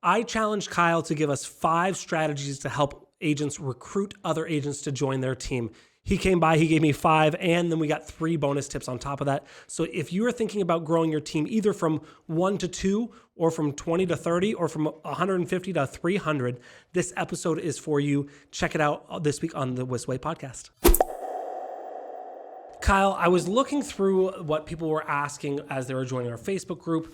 I challenged Kyle to give us 5 strategies to help agents recruit other agents to join their team. He came by, he gave me 5, and then we got 3 bonus tips on top of that. So if you are thinking about growing your team either from 1 to 2 or from 20 to 30 or from 150 to 300, this episode is for you. Check it out this week on the Whissel Way podcast. Kyle, I was looking through what people were asking as they were joining our Facebook group,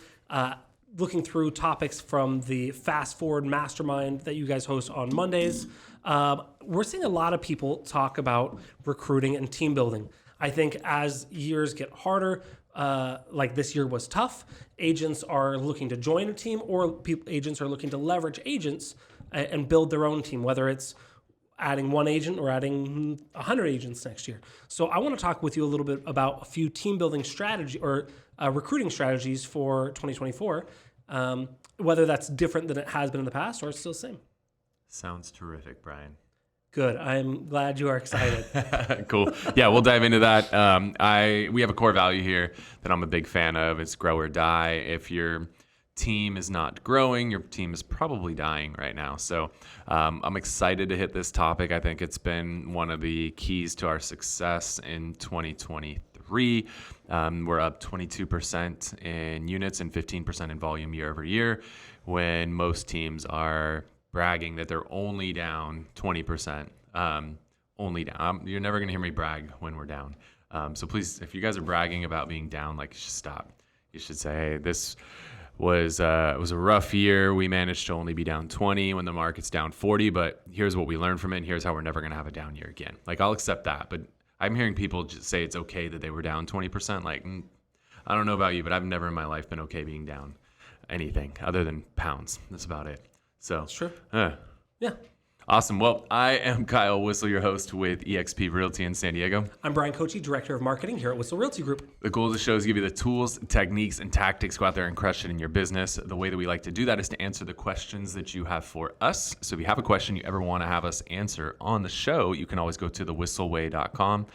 looking through topics from the Fast Forward Mastermind that you guys host on Mondays. We're seeing a lot of people talk about recruiting and team building. I think as years get harder, like this year was tough, agents are looking to join a team or agents are looking to leverage agents and build their own team, whether it's adding 1 agent or adding 100 agents next year. So I want to talk with you a little bit about a few team building strategy or recruiting strategies for 2024, whether that's different than it has been in the past or it's still the same. Sounds terrific, Brian. Good. I'm glad you are excited. Cool. Yeah, we'll dive into that. We have a core value here that I'm a big fan of. It's grow or die. If your team is not growing, your team is probably dying right now. So I'm excited to hit this topic. I think it's been one of the keys to our success in 2023. We're up 22% in units and 15% in volume year over year, when most teams are bragging that they're only down 20%. Only down. You're never going to hear me brag when we're down. So please, if you guys are bragging about being down, you should stop. You should say, hey, this was it was a rough year. We managed to only be down 20 when the market's down 40, but here's what we learned from it, and here's how we're never going to have a down year again. I'll accept that, but I'm hearing people just say it's okay that they were down 20%. I don't know about you, but I've never in my life been okay being down anything other than pounds. That's about it. So That's true. Yeah. Awesome. Well, I am Kyle Whissel, your host with eXp Realty in San Diego. I'm Brian Kochi, Director of Marketing here at Whissel Realty Group. The goal of the show is to give you the tools, techniques, and tactics to go out there and crush it in your business. The way that we like to do that is to answer the questions that you have for us. So if you have a question you ever want to have us answer on the show, you can always go to thewhisselway.com.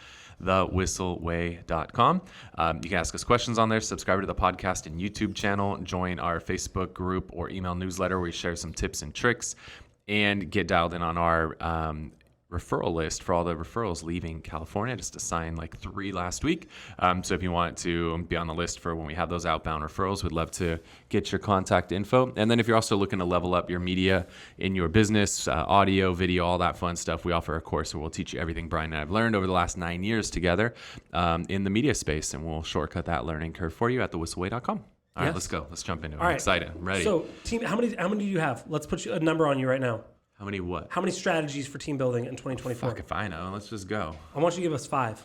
thewhisselway.com. You can ask us questions on there, subscribe to the podcast and YouTube channel, join our Facebook group or email newsletter where we share some tips and tricks, and get dialed in on our referral list for all the referrals leaving California. Just assigned 3 last week. So if you want to be on the list for when we have those outbound referrals, we'd love to get your contact info. And then if you're also looking to level up your media in your business, audio, video, all that fun stuff, we offer a course where we'll teach you everything Brian and I've learned over the last 9 years together in the media space. And we'll shortcut that learning curve for you at thewhisselway.com. All right, let's go. Let's jump into it. I'm excited. I'm ready. So, team, how many do you have? Let's put a number on you right now. How many what? How many strategies for team building in 2024? Fuck if I know. Let's just go. I want you to give us 5.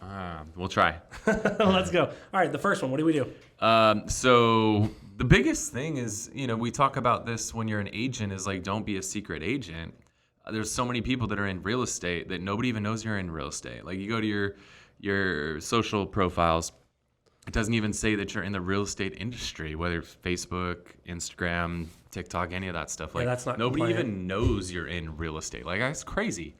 We'll try. Let's go. All right, the first one. What do we do? So the biggest thing is, we talk about this when you're an agent is don't be a secret agent. There's so many people that are in real estate that nobody even knows you're in real estate. You go to your social profiles. It doesn't even say that you're in the real estate industry, whether it's Facebook, Instagram, TikTok, any of that stuff. That's not nobody compliant. even knows you're in real estate. That's crazy.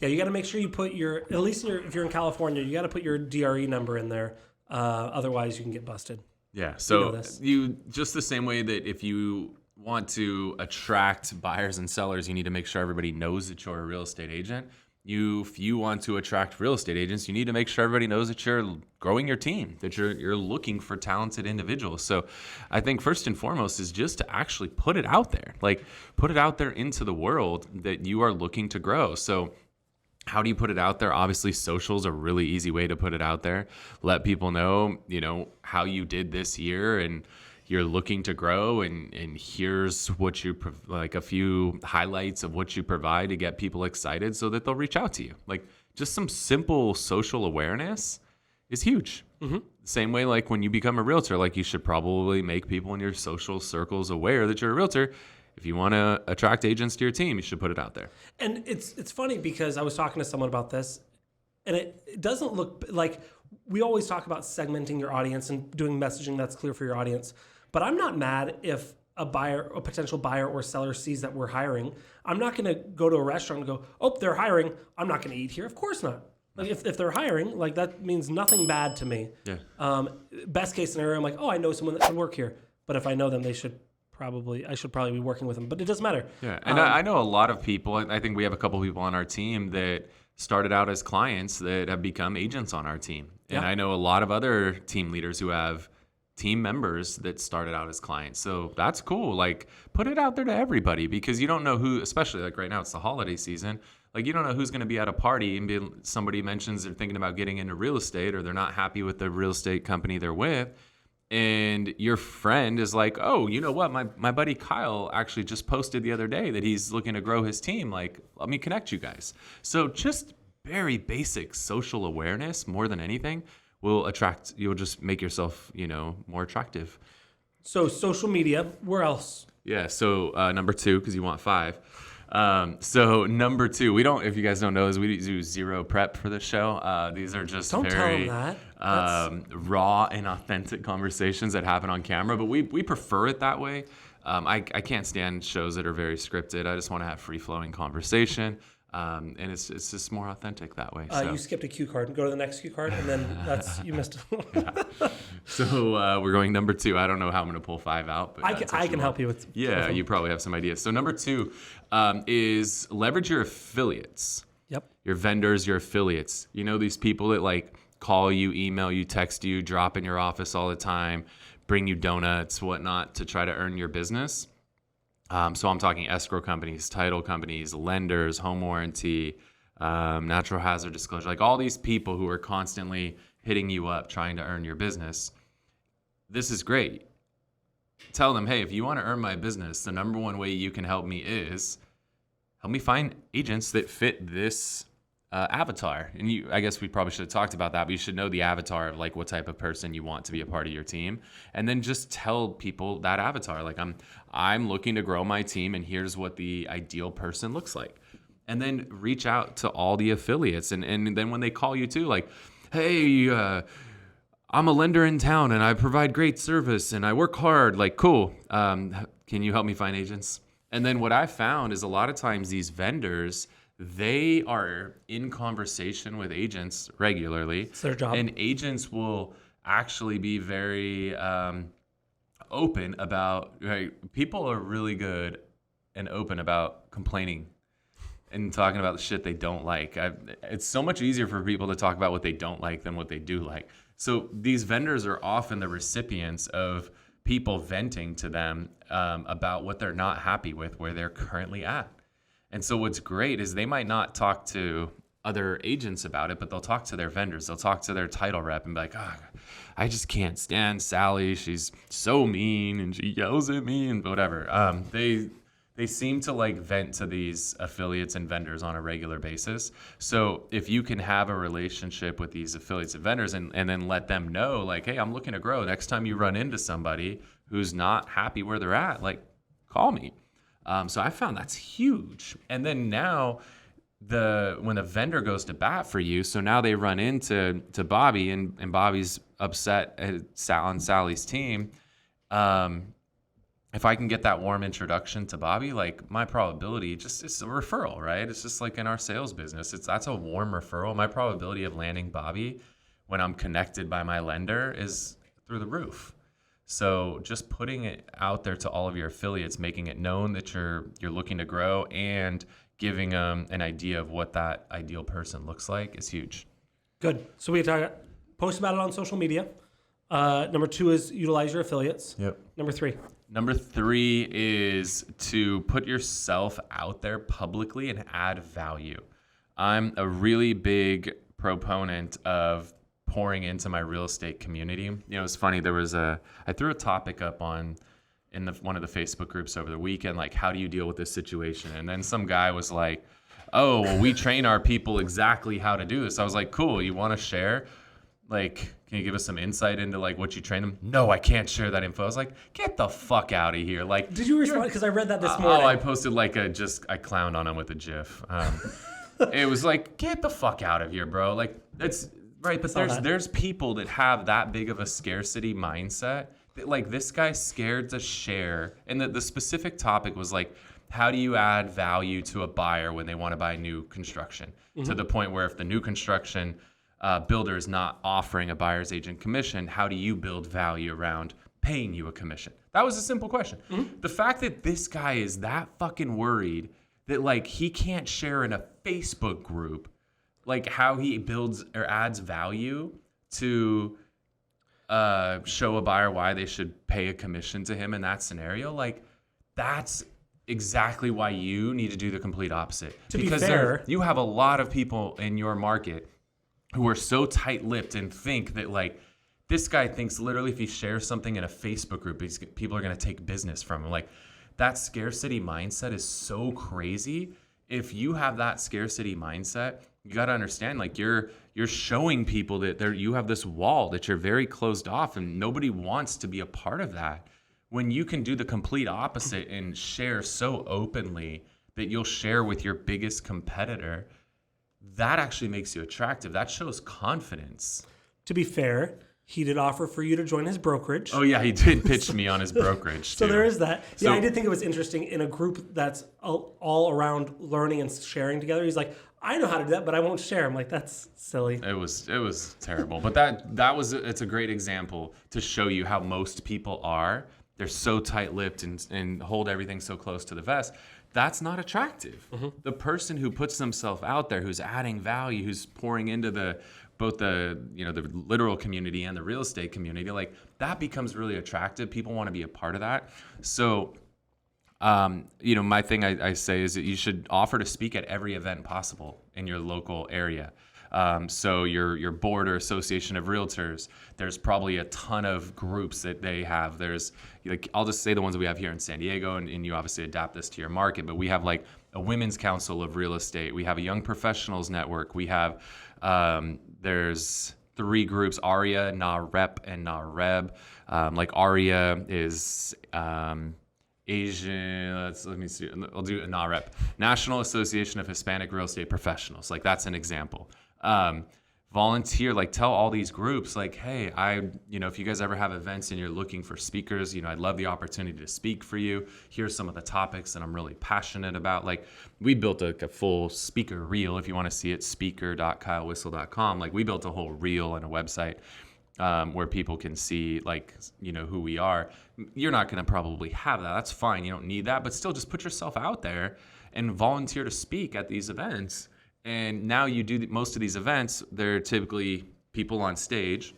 Yeah, you got to make sure you put if you're in California, you got to put your DRE number in there. Otherwise, you can get busted. Yeah. So you just the same way that if you want to attract buyers and sellers, you need to make sure everybody knows that you're a real estate agent. If you want to attract real estate agents, you need to make sure everybody knows that you're growing your team, that you're looking for talented individuals. So I think first and foremost is just to actually put it out there, put it out there into the world that you are looking to grow. So how do you put it out there? Obviously, social is a really easy way to put it out there. Let people know, how you did this year and you're looking to grow, and here's what you a few highlights of what you provide to get people excited so that they'll reach out to you. Just some simple social awareness is huge. Mm-hmm. Same way when you become a realtor, you should probably make people in your social circles aware that you're a realtor. If you want to attract agents to your team, you should put it out there. And it's funny because I was talking to someone about this, and it doesn't look like we always talk about segmenting your audience and doing messaging that's clear for your audience. But I'm not mad if a potential buyer or seller sees that we're hiring. I'm not going to go to a restaurant and go, oh, they're hiring. I'm not going to eat here. Of course not. If they're hiring, that means nothing bad to me. Yeah. Best case scenario, I'm I know someone that should work here. But if I know them, they should I should probably be working with him, but it doesn't matter. Yeah, and I know a lot of people. I think we have a couple people on our team that started out as clients that have become agents on our team. And I know a lot of other team leaders who have team members that started out as clients. So that's cool. Like, put it out there to everybody, because you don't know who, especially like right now, it's the holiday season. Like, you don't know who's going to be at a party and somebody mentions they're thinking about getting into real estate, or they're not happy with the real estate company they're with. And your friend is like, oh, you know what? My buddy Kyle actually just posted the other day that he's looking to grow his team. Like, let me connect you guys. So just very basic social awareness, more than anything, you'll just make yourself, more attractive. So social media, where else? Yeah. So number 2, because you want 5. So number 2, if you guys don't know, is we do zero prep for this show. These are just very raw and authentic conversations that happen on camera, but we prefer it that way. I can't stand shows that are very scripted. I just want to have free flowing conversation. And it's just more authentic that way. So. You skipped a cue card. Go to the next cue card, and then you missed it. So we're going number 2. I don't know how I'm going to pull 5 out. But I can help you with. Yeah, you probably have some ideas. So number 2 is leverage your affiliates. Yep. Your vendors, your affiliates. These people that like call you, email you, text you, drop in your office all the time, bring you donuts, whatnot, to try to earn your business. So I'm talking escrow companies, title companies, lenders, home warranty, natural hazard disclosure, like all these people who are constantly hitting you up trying to earn your business. This is great. Tell them, hey, if you want to earn my business, the number one way you can help me is help me find agents that fit this avatar. And I guess we probably should have talked about that, but you should know the avatar of like what type of person you want to be a part of your team. And then just tell people that avatar, like I'm looking to grow my team, and here's what the ideal person looks like. And then reach out to all the affiliates. And then when they call you too, like, hey, I'm a lender in town and I provide great service and I work hard. Like, cool. Can you help me find agents? And then what I found is a lot of times these vendors, they are in conversation with agents regularly. It's their job. And agents will actually be very open about, right? People are really good and open about complaining and talking about the shit they don't like. It's so much easier for people to talk about what they don't like than what they do like. So these vendors are often the recipients of people venting to them about what they're not happy with, where they're currently at. And so what's great is they might not talk to other agents about it, but they'll talk to their vendors. They'll talk to their title rep and be like, I just can't stand Sally. She's so mean and she yells at me and whatever. They seem to like vent to these affiliates and vendors on a regular basis. So if you can have a relationship with these affiliates and vendors and then let them know, like, hey, I'm looking to grow. Next time you run into somebody who's not happy where they're at, like, call me. So I found that's huge. And then now when a vendor goes to bat for you, so now they run into Bobby and Bobby's upset on Sally's team. If I can get that warm introduction to Bobby, like my probability, it's a referral, right? It's just like in our sales business, that's a warm referral. My probability of landing Bobby when I'm connected by my lender is through the roof. So just putting it out there to all of your affiliates, making it known that you're looking to grow, and giving them an idea of what that ideal person looks like is huge. Good. So we post about it on social media. Number 2 is utilize your affiliates. Yep. Number 3 is to put yourself out there publicly and add value. I'm a really big proponent of pouring into my real estate community. It's funny. I threw a topic up in one of the Facebook groups over the weekend, like, how do you deal with this situation? And then some guy was like, oh, well, we train our people exactly how to do this. I was like, cool. You want to share? Like, can you give us some insight into like what you train them? No, I can't share that info. I was like, get the fuck out of here. Like, did you respond? Because I read that this morning. I posted like I clowned on him with a GIF. It was like, get the fuck out of here, bro. Like, that's right. But there's people that have that big of a scarcity mindset that, like, this guy's scared to share. And the specific topic was like, how do you add value to a buyer when they want to buy new construction? Mm-hmm. To the point where if the new construction builder is not offering a buyer's agent commission, how do you build value around paying you a commission? That was a simple question. Mm-hmm. The fact that this guy is that fucking worried that like he can't share in a Facebook group like how he builds or adds value to show a buyer why they should pay a commission to him in that scenario, like that's exactly why you need to do the complete opposite. To be fair, you have a lot of people in your market who are so tight-lipped and think that like this guy thinks literally if he shares something in a Facebook group, people are going to take business from him. Like that scarcity mindset is so crazy. If you have that scarcity mindset, you got to understand like you're showing people that you have this wall that you're very closed off and nobody wants to be a part of that. When you can do the complete opposite and share so openly that you'll share with your biggest competitor, that actually makes you attractive. That shows confidence. To be fair, he did offer for you to join his brokerage. Oh yeah, he did pitch me on his brokerage too. So there is that. So, I did think it was interesting in a group that's all around learning and sharing together. He's like, I know how to do that, but I won't share. I'm like, that's silly. It was terrible. But it's a great example to show you how most people are. They're so tight-lipped and hold everything so close to the vest. That's not attractive. Mm-hmm. The person who puts themselves out there, who's adding value, who's pouring into both the literal community and the real estate community, like that becomes really attractive. People want to be a part of that. So, my thing I say is that you should offer to speak at every event possible in your local area. So your board or association of realtors, there's probably a ton of groups that they have. There's like, I'll just say the ones that we have here in San Diego, and you obviously adapt this to your market, but we have like a women's council of real estate. We have a young professionals network. We have, there's 3 groups, ARIA, NAREP, and NAREB. Like ARIA is, Asian, let me see, I'll do a NAREP, National Association of Hispanic Real Estate Professionals. Like that's an example. Volunteer, like tell all these groups like, hey, if you guys ever have events and you're looking for speakers, I'd love the opportunity to speak for you. Here's some of the topics that I'm really passionate about. Like we built a full speaker reel. If you want to see it, speaker.kylewhissel.com. Like we built a whole reel and a website where people can see like, who we are. You're not going to probably have that. That's fine. You don't need that, but still just put yourself out there and volunteer to speak at these events. And now you do most of these events, they're typically people on stage.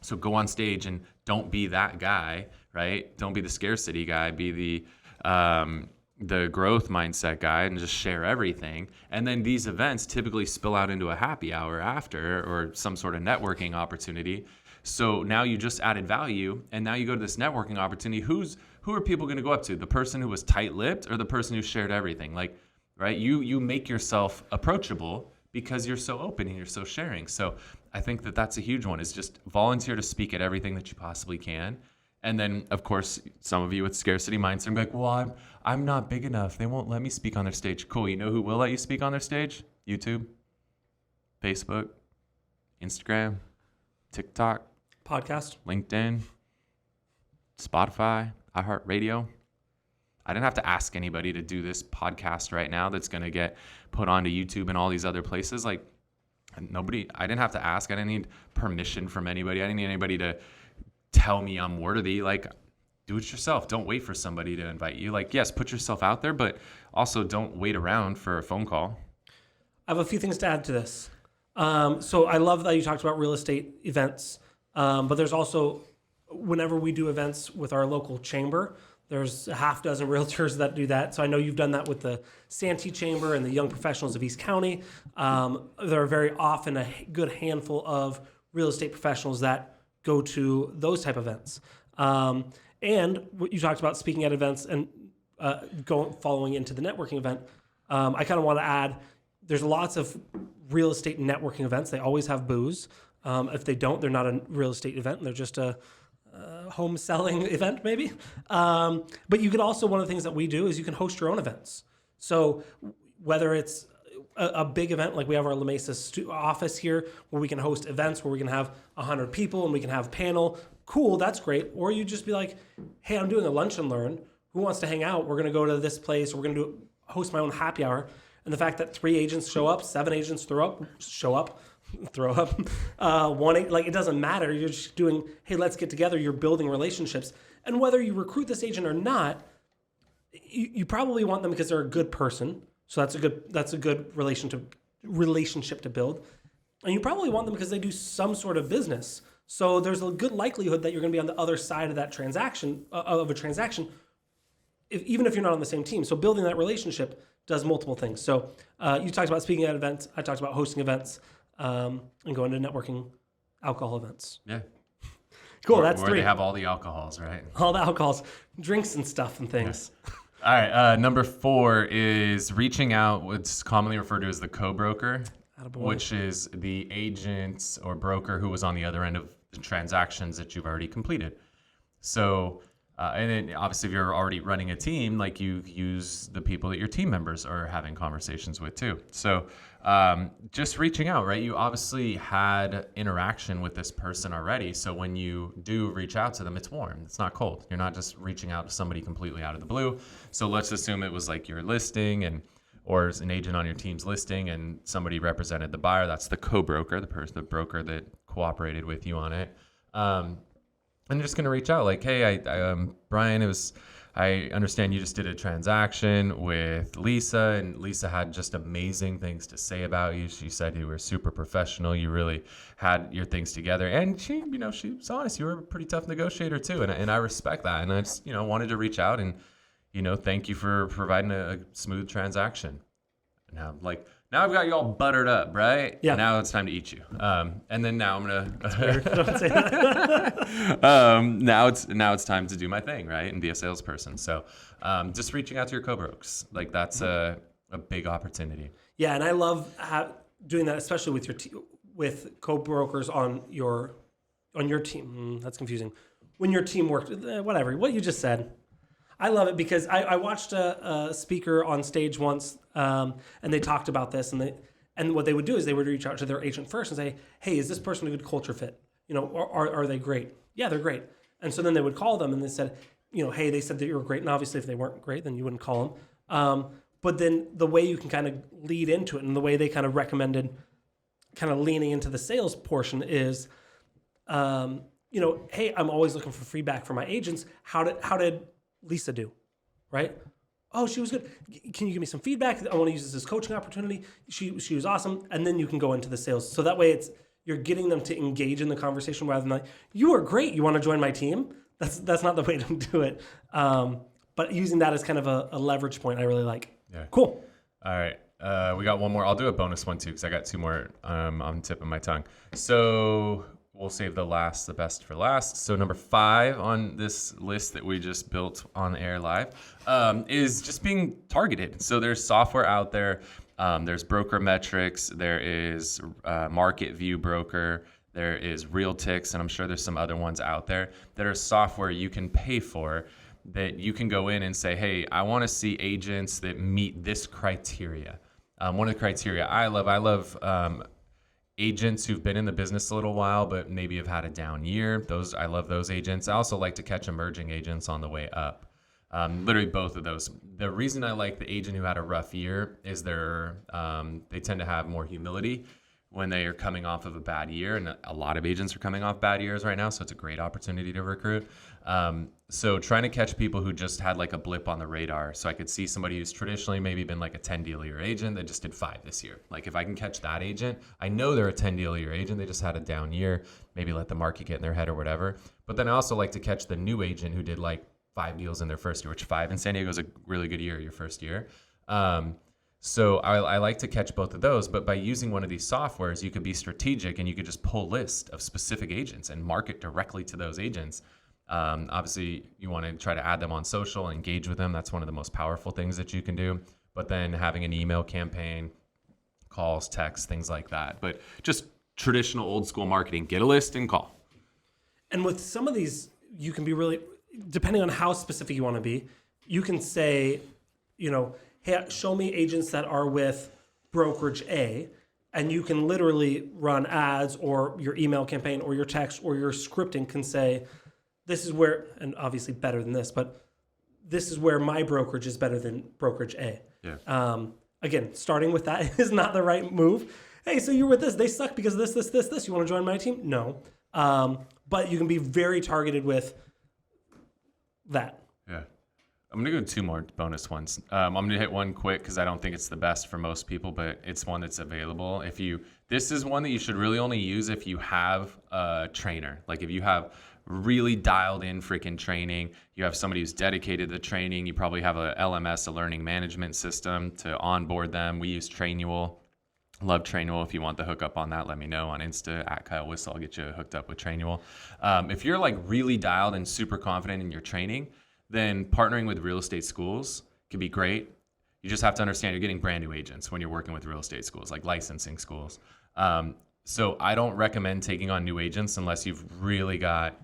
So go on stage and don't be that guy, right? Don't be the scarcity guy. Be the growth mindset guy and just share everything. And then these events typically spill out into a happy hour after or some sort of networking opportunity. So now you just added value, and now you go to this networking opportunity. Who are people going to go up to? The person who was tight-lipped or the person who shared everything? Like, right? You make yourself approachable because you're so open and you're so sharing. So I think that's a huge one, is just volunteer to speak at everything that you possibly can. And then, of course, some of you with scarcity mindset are like, well, I'm not big enough. They won't let me speak on their stage. Cool. You know who will let you speak on their stage? YouTube, Facebook, Instagram, TikTok, podcast, LinkedIn, Spotify, iHeartRadio. I didn't have to ask anybody to do this podcast right now that's going to get put onto YouTube and all these other places. Like I didn't have to ask. I didn't need permission from anybody. I didn't need anybody to tell me I'm worthy. Like do it yourself. Don't wait for somebody to invite you. Like, yes, put yourself out there, but also don't wait around for a phone call. I have a few things to add to this. So I love that you talked about real estate events, but there's also, whenever we do events with our local chamber, there's a half dozen realtors that do that. So I know you've done that with the Santee Chamber and the Young Professionals of East County. There are very often a good handful of real estate professionals that go to those type of events. And what you talked about speaking at events and following into the networking event, I kind of want to add, there's lots of real estate networking events. They always have booze. If they don't, they're not a real estate event. They're just a home selling event maybe. But you could also, one of the things that we do is you can host your own events. So whether it's a big event, like we have our La Mesa office here where we can host events where we can have 100 people and we can have panel. Cool, that's great. Or you just be like, hey, I'm doing a lunch and learn. Who wants to hang out? We're going to go to this place. Or we're going to host my own happy hour. And the fact that 3 agents show up, 7 agents show up, throw up, wanting, like, it doesn't matter. You're just doing, hey, let's get together. You're building relationships. And whether you recruit this agent or not, you probably want them because they're a good person. So that's a good relationship to build. And you probably want them because they do some sort of business. So there's a good likelihood that you're going to be on the other side of that transaction, even if you're not on the same team. So building that relationship does multiple things. So you talked about speaking at events. I talked about hosting events and going to networking alcohol events. Yeah. Cool, that's where 3. They have all the alcohols, right? All the alcohols, drinks and stuff and things. Yeah. All right, number 4 is reaching out, what's commonly referred to as the co-broker, which is the agent or broker who was on the other end of the transactions that you've already completed. So, and then obviously if you're already running a team, like you use the people that your team members are having conversations with too. So just reaching out, right? You obviously had interaction with this person already. So when you do reach out to them, it's warm. It's not cold. You're not just reaching out to somebody completely out of the blue. So let's assume it was like your listing or as an agent on your team's listing and somebody represented the buyer. That's the co-broker, the broker that cooperated with you on it. I'm just going to reach out like, hey, Brian, I understand you just did a transaction with Lisa, and Lisa had just amazing things to say about you. She said you were super professional. You really had your things together. And she was honest. You were a pretty tough negotiator too. And I respect that. And I just, wanted to reach out and, thank you for providing a smooth transaction. Now, now I've got you all buttered up, right? Yeah. Now it's time to eat you. And then now I'm gonna. Don't say that. Now it's time to do my thing, right? And be a salesperson. So, just reaching out to your co-brokers, that's a big opportunity. Yeah, and I love doing that, especially with with co-brokers on your team. That's confusing. When your team worked, whatever, what you just said. I love it because I watched a speaker on stage once, and they talked about this, and what they would do is they would reach out to their agent first and say, hey, is this person a good culture fit? Are they great? Yeah, they're great. And so then they would call them and they said, hey, they said that you were great. And obviously if they weren't great, then you wouldn't call them. But then the way you can kind of lead into it and the way they kind of recommended kind of leaning into the sales portion is, hey, I'm always looking for feedback from my agents. How did Lisa do, right? Oh, she was good. Can you give me some feedback? I want to use this as coaching opportunity. She was awesome. And then you can go into the sales. So that way you're getting them to engage in the conversation rather than like, you are great. You want to join my team? That's not the way to do it. But using that as kind of a leverage point, I really like. Yeah. Cool. All right. We got one more. I'll do a bonus one too, because I got 2 more on the tip of my tongue. So we'll save the best for last. So number 5 on this list that we just built on air live is just being targeted. So there's software out there. There's Broker Metrics. There is Market View Broker. There is Realtix, and I'm sure there's some other ones out there that are software you can pay for that you can go in and say, hey, I want to see agents that meet this criteria. One of the criteria I love agents who've been in the business a little while, but maybe have had a down year. I love those agents. I also like to catch emerging agents on the way up. Literally both of those. The reason I like the agent who had a rough year is they tend to have more humility when they are coming off of a bad year. And a lot of agents are coming off bad years right now. So it's a great opportunity to recruit. So trying to catch people who just had like a blip on the radar. So I could see somebody who's traditionally maybe been like a 10 deal a year agent that just did 5 this year. Like if I can catch that agent, I know they're a 10 deal a year agent. They just had a down year, maybe let the market get in their head or whatever. But then I also like to catch the new agent who did like 5 deals in their first year, which 5 in San Diego is a really good year, your first year. So I like to catch both of those, but by using one of these softwares, you could be strategic and you could just pull a list of specific agents and market directly to those agents. Obviously, you want to try to add them on social, engage with them. That's one of the most powerful things that you can do. But then having an email campaign, calls, texts, things like that. But just traditional old school marketing, get a list and call. And with some of these, you can be really, depending on how specific you want to be, you can say, hey, show me agents that are with brokerage A, and you can literally run ads or your email campaign or your text or your scripting can say, this is where, and obviously better than this, but this is where my brokerage is better than brokerage A. Yeah. Again, starting with that is not the right move. hey, so you're with this. They suck because of this. You want to join my team? No. But you can be very targeted with that. Yeah. I'm going to go 2 more bonus ones. I'm going to hit one quick because I don't think it's the best for most people, but it's one that's available. This is one that you should really only use if you have a trainer. Like if you have really dialed in freaking training, you have somebody who's dedicated to training, you probably have a LMS, a learning management system to onboard them. We use Trainual. Love Trainual. If you want the hookup on that, let me know on Insta at Kyle Whissel. I'll get you hooked up with Trainual. If you're like really dialed and super confident in your training, then partnering with real estate schools can be great. You just have to understand you're getting brand new agents when you're working with real estate schools, like licensing schools. So I don't recommend taking on new agents unless you've really got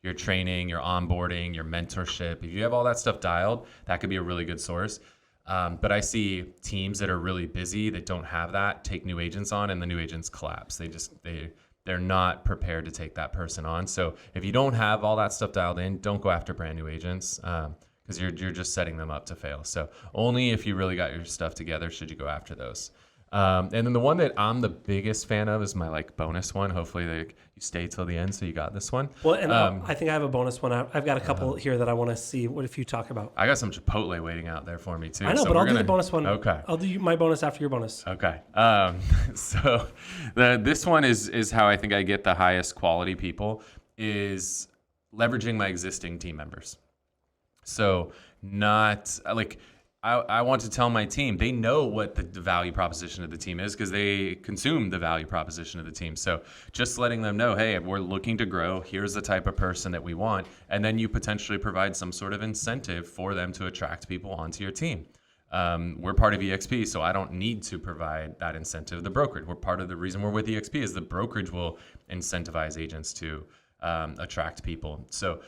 your training, your onboarding, your mentorship. If you have all that stuff dialed, that could be a really good source. But I see teams that are really busy that don't have that take new agents on, and the new agents collapse. They're not prepared to take that person on. So if you don't have all that stuff dialed in, don't go after brand new agents because you're just setting them up to fail. So only if you really got your stuff together should you go after those. And then the one that I'm the biggest fan of is my like bonus one. Hopefully you stay till the end, so you got this one. Well, and I think I have a bonus one. I've got a couple here that I want to see. What if you talk about? I got some Chipotle waiting out there for me too. I know, but I'll do the bonus one. Okay. I'll do my bonus after your bonus. Okay. So this one is how I think I get the highest quality people is leveraging my existing team members. So not like I want to tell my team, they know what the value proposition of the team is because they consume the value proposition of the team. So just letting them know, hey, we're looking to grow. Here's the type of person that we want. And then you potentially provide some sort of incentive for them to attract people onto your team. We're part of EXP, so I don't need to provide that incentive. The brokerage, we're part of the reason we're with EXP is the brokerage will incentivize agents to attract people. So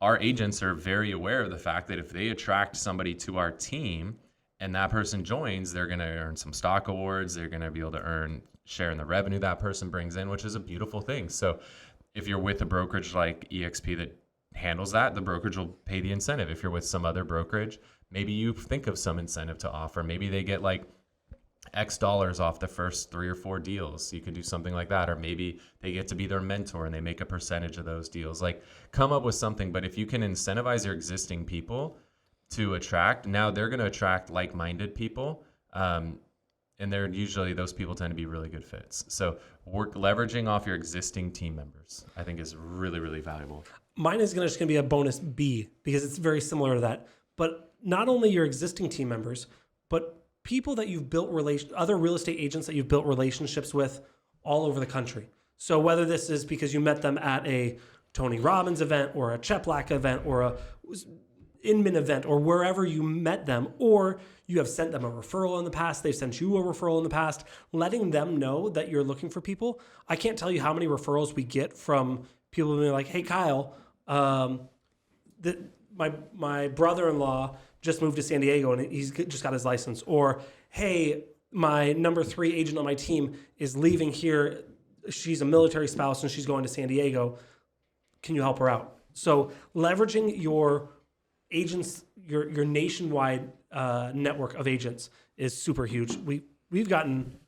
our agents are very aware of the fact that if they attract somebody to our team and that person joins, they're going to earn some stock awards. They're going to be able to earn share in the revenue that person brings in, which is a beautiful thing. So if you're with a brokerage like EXP that handles that, the brokerage will pay the incentive. If you're with some other brokerage, maybe you think of some incentive to offer. Maybe they get like X dollars off the first 3 or 4 deals. You could do something like that. Or maybe they get to be their mentor and they make a percentage of those deals. Like come up with something. But if you can incentivize your existing people to attract, now they're going to attract like-minded people. And they're usually, those people tend to be really good fits. So leveraging off your existing team members, I think is really, really valuable. Mine is just going to be a bonus B because it's very similar to that. But not only your existing team members, but people that you've built other real estate agents that you've built relationships with all over the country. So whether this is because you met them at a Tony Robbins event or a Cheplack event or a Inman event or wherever you met them, or you have sent them a referral in the past, they've sent you a referral in the past, letting them know that you're looking for people. I can't tell you how many referrals we get from people being like, hey, Kyle, my brother-in-law just moved to San Diego and he's just got his license. Or, hey, my number 3 agent on my team is leaving here. She's a military spouse and she's going to San Diego. Can you help her out? So leveraging your agents, your nationwide network of agents is super huge. We've gotten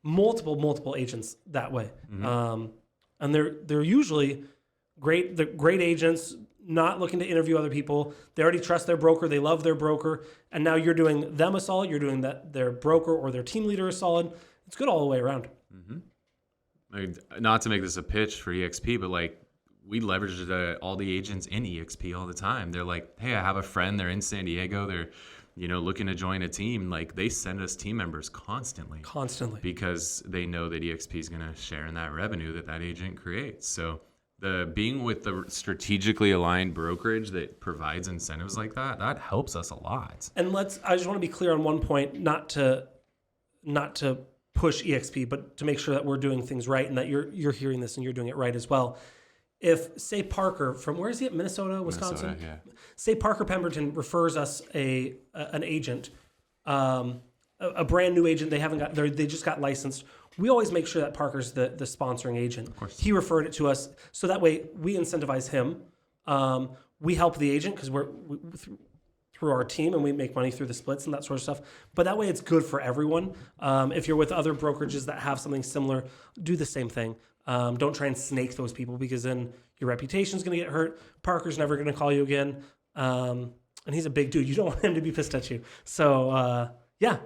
multiple agents that way. Mm-hmm. And they're usually great. They're great agents, not looking to interview other people. They already trust their broker. They love their broker. And now you're doing them a solid. You're doing their broker or their team leader a solid. It's good all the way around. Mm-hmm. Like, not to make this a pitch for EXP, but like we leverage all the agents in EXP all the time. They're like, hey, I have a friend. They're in San Diego. They're, looking to join a team. Like they send us team members constantly. Because they know that EXP is going to share in that revenue that agent creates. So being with the strategically aligned brokerage that provides incentives like that helps us a lot. And I just want to be clear on one point, not to push EXP, but to make sure that we're doing things right and that you're hearing this and you're doing it right as well. If, say, Parker from, where is he at? Minnesota, Wisconsin? Minnesota, yeah. Say Parker Pemberton refers us an agent, a brand new agent. They just got licensed. We always make sure that Parker's the sponsoring agent. Of course. He referred it to us, so that way we incentivize him. We help the agent because we're through our team, and we make money through the splits and that sort of stuff. But that way it's good for everyone. If you're with other brokerages that have something similar, do the same thing. Don't try and snake those people, because then your reputation is going to get hurt. Parker's never going to call you again. And he's a big dude. You don't want him to be pissed at you. So, yeah.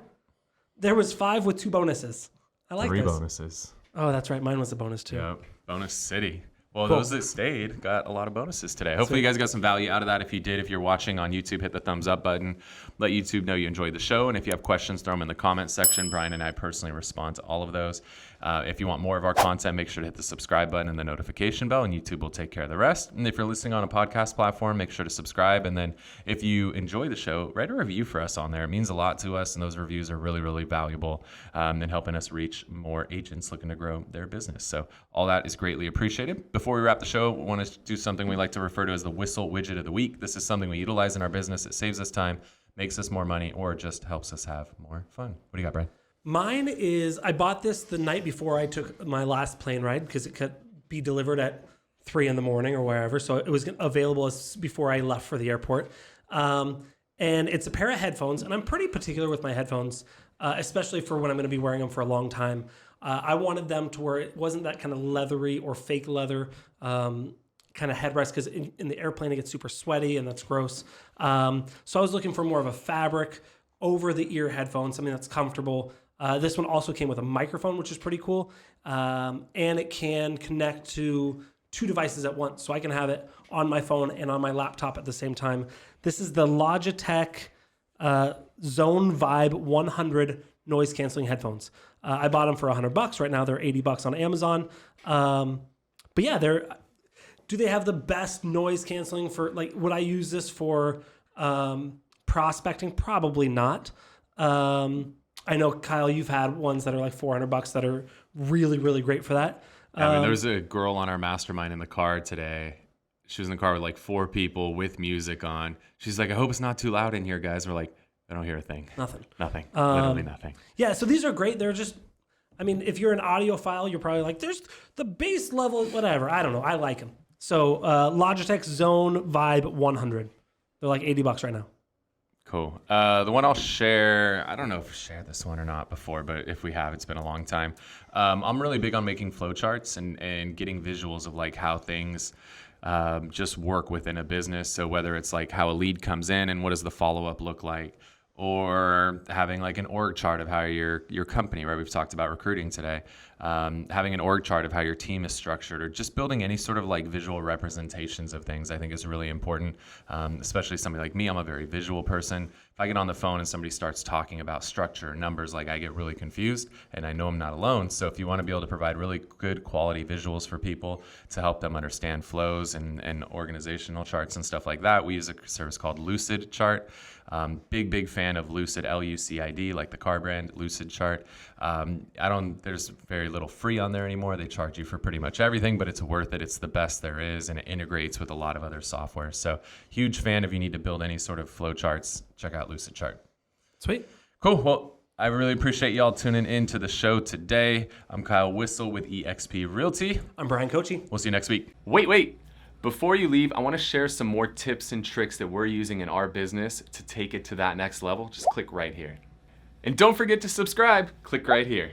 There was 5 with 2 bonuses. I like 3 this. bonuses. Oh, that's right. Mine was a bonus too. Yep. Bonus City. Well, Cool. those that stayed got a lot of bonuses today. Hopefully you guys got some value out of that. If you did, if you're watching on YouTube, hit the thumbs up button. Let YouTube know you enjoyed the show. And if you have questions, throw them in the comments section. Brian and I personally respond to all of those. If you want more of our content, make sure to hit the subscribe button and the notification bell, and YouTube will take care of the rest. And if you're listening on a podcast platform, make sure to subscribe. And then if you enjoy the show, write a review for us on there. It means a lot to us, and those reviews are really, really valuable in helping us reach more agents looking to grow their business. So all that is greatly appreciated. Before we wrap the show, we want to do something we like to refer to as the Whissel Widget of the Week. This is something we utilize in our business. It saves us time, makes us more money, or just helps us have more fun. What do you got, Brian? Mine is, I bought this the night before I took my last plane ride, because it could be delivered at 3 a.m. or wherever. So it was available before I left for the airport. And it's a pair of headphones, and I'm pretty particular with my headphones, especially for when I'm going to be wearing them for a long time. I wanted them to where it wasn't that kind of leathery or fake leather kind of headrest, because in the airplane it gets super sweaty and that's gross. So I was looking for more of a fabric over the ear headphone, something that's comfortable. This one also came with a microphone, which is pretty cool. And it can connect to 2 devices at once. So I can have it on my phone and on my laptop at the same time. This is the Logitech Zone Vibe 100 noise canceling headphones. I bought them for $100. Right now they're $80 on Amazon. But yeah, do they have the best noise canceling for, like, would I use this for prospecting? Probably not. I know, Kyle, you've had ones that are like $400 that are really, really great for that. I mean, there was a girl on our mastermind in the car today. She was in the car with like 4 people with music on. She's like, I hope it's not too loud in here, guys. We're like, I don't hear a thing. Nothing. Literally nothing. Yeah, so these are great. They're just, I mean, if you're an audiophile, you're probably like, there's the bass level, whatever. I don't know. I like them. So Logitech Zone Vibe 100. They're like $80 right now. Cool. The one I'll share, I don't know if we shared this one or not before, but if we have, it's been a long time. I'm really big on making flowcharts and getting visuals of like how things just work within a business. So whether it's like how a lead comes in and what does the follow-up look like, or having like an org chart of how your company, right? We've talked about recruiting today. Having an org chart of how your team is structured, or just building any sort of like visual representations of things, I think is really important. Especially somebody like me, I'm a very visual person. If I get on the phone and somebody starts talking about structure, numbers, like I get really confused, and I know I'm not alone. So if you want to be able to provide really good quality visuals for people to help them understand flows and organizational charts and stuff like that, we use a service called Lucid Chart. Big fan of Lucid, Lucid, like the car brand, Lucid Chart. There's very little free on there anymore. They charge you for pretty much everything, but it's worth it. It's the best there is, and it integrates with a lot of other software. So huge fan. If you need to build any sort of flow charts, check out Lucid Chart. Sweet. Cool. Well, I really appreciate y'all tuning in to the show today. I'm Kyle Whissel with eXp Realty. I'm Brian Kochi. We'll see you next week. Wait. Before you leave, I want to share some more tips and tricks that we're using in our business to take it to that next level. Just click right here. And don't forget to subscribe. Click right here.